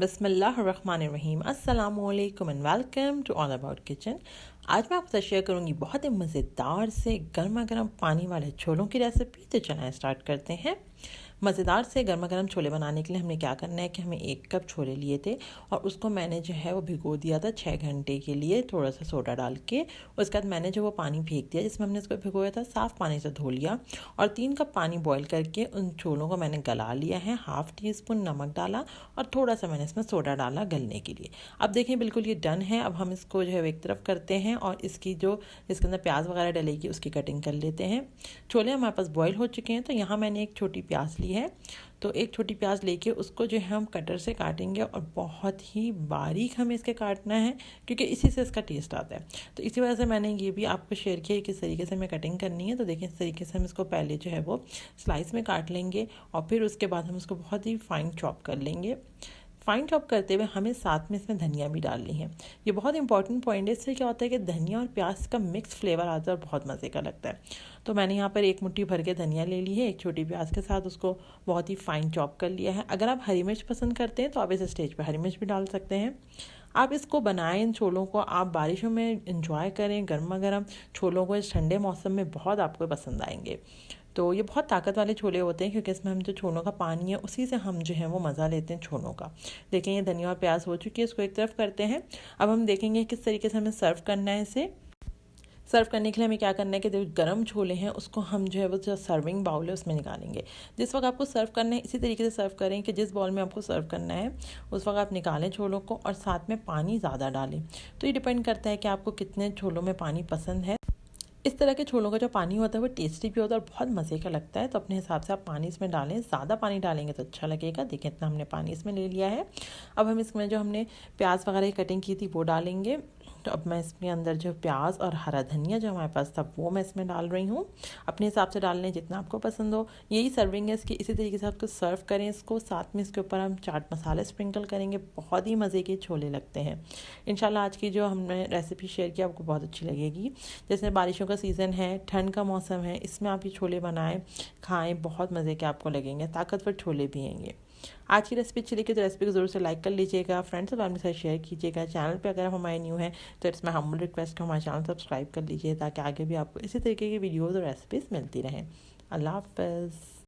बिस्मिल्लाहिर्रहमानिर्रहीम। अस्सलामुअलैकुम and welcome to all about kitchen. आज मैं आपसे शेयर करूंगी बहुत ही मज़ेदार से गर्मा गर्म पानी वाले छोलों की रेसिपी। तो चलें स्टार्ट करते हैं। मज़ेदार से गर्मा गर्म छोले बनाने के लिए हमने क्या करना है कि हमें 1 कप छोले लिए थे और उसको मैंने जो है वो भिगो दिया था 6 घंटे के लिए थोड़ा सा सोडा डाल के। उसके बाद मैंने जो वो पानी फेंक दिया जिसमें हमने इसको भिगोया था, साफ़ पानी से धो लिया और 3 कप पानी बॉईल करके उन छोलों को मैंने गला लिया है। 1/2 टीस्पून नमक डाला और थोड़ा सा मैंने इसमें सोडा डाला गलने के लिए। अब देखें बिल्कुल ये डन है। अब हम इसको जो है एक तरफ करते हैं और इसके अंदर प्याज वगैरह डलेगी उसकी कटिंग कर लेते हैं। छोले हमारे पास बॉईल हो चुके हैं। तो यहाँ मैंने एक छोटी प्याज ली है। तो एक छोटी प्याज लेके उसको जो है हम कटर से काटेंगे और बहुत ही बारीक हमें इसके काटना है क्योंकि इसी से इसका टेस्ट आता है। तो इसी वजह से मैंने ये भी आपको शेयर किया किस तरीके से हमें कटिंग करनी है। तो देखिए इस तरीके से हम इसको पहले जो है वो स्लाइस में काट लेंगे और फिर उसके बाद हम इसको बहुत ही फाइन चॉप कर लेंगे। फाइन चॉप करते हुए हमें साथ में इसमें धनिया भी डालनी है। ये बहुत इंपॉर्टेंट पॉइंट है। इससे क्या होता है कि धनिया और प्याज का मिक्स फ्लेवर आता है और बहुत मज़े का लगता है। तो मैंने यहाँ पर 1 मुट्ठी भर के धनिया ले ली है। एक छोटी प्याज के साथ उसको बहुत ही फाइन चॉप कर लिया है। अगर आप हरी मिर्च पसंद करते हैं तो आप इस स्टेज पर हरी मिर्च भी डाल सकते हैं। आप इसको बनाएं, इन छोलों को आप बारिशों में इंजॉय करें। गर्मा गर्म छोलों को इस ठंडे मौसम में बहुत आपको पसंद आएंगे। तो ये बहुत ताकत वाले छोले होते हैं क्योंकि इसमें हम जो छोलों का पानी है उसी से हम जो है वो मज़ा लेते हैं छोलों का। देखें ये धनिया और प्याज हो चुकी है, इसको एक तरफ करते हैं। अब हम देखेंगे किस तरीके से हमें सर्व करना है। इसे सर्व करने के लिए हमें क्या करना है कि जो गर्म छोले हैं उसको हम जो है वो जो सर्विंग बाउल है उसमें निकालेंगे। जिस वक्त आपको सर्व करना है इसी तरीके से सर्व करें कि जिस बाउल में आपको सर्व करना है उस वक्त आप निकालें छोलों को और साथ में पानी ज़्यादा डालें। तो ये डिपेंड करता है कि आपको कितने छोलों में पानी पसंद है। इस तरह के छोलों का जो पानी होता है वो टेस्टी भी होता है और बहुत मज़े का लगता है। तो अपने हिसाब से आप पानी इसमें डालें। ज़्यादा पानी डालेंगे तो अच्छा लगेगा। देखें इतना हमने पानी इसमें ले लिया है। अब हम इसमें जो हमने प्याज वगैरह की कटिंग की थी वो डालेंगे। तो अब मैं इसमें अंदर जो प्याज और हरा धनिया जो हमारे पास था वो मैं इसमें डाल रही हूँ। अपने हिसाब से डाल लें जितना आपको पसंद हो। यही सर्विंग है इसकी। इसी तरीके से आपको सर्व करें इसको। साथ में इसके ऊपर हम चाट मसाले स्प्रिंकल करेंगे। बहुत ही मज़े के छोले लगते हैं। इंशाल्लाह आज की जो हमने रेसिपी शेयर की आपको बहुत अच्छी लगेगी। जैसे बारिशों का सीज़न है, ठंड का मौसम है, इसमें आप ये छोले बनाएं, खाएं, बहुत मज़े के आपको लगेंगे। ताकतवर छोले भी हैं ये। आज की रेसिपी अच्छी लगी तो रेसिपी को ज़रूर से लाइक कर लीजिएगा, फ्रेंड्स और फैमिली के साथ शेयर कीजिएगा। चैनल पे अगर आप हमारे न्यू हैं तो इट्स माय हम्बल रिक्वेस्ट कि हमारे चैनल सब्सक्राइब कर लीजिए ताकि आगे भी आपको इसी तरीके की वीडियोज़ और रेसिपीज़ मिलती रहें। अल्लाह हाफ़िज़।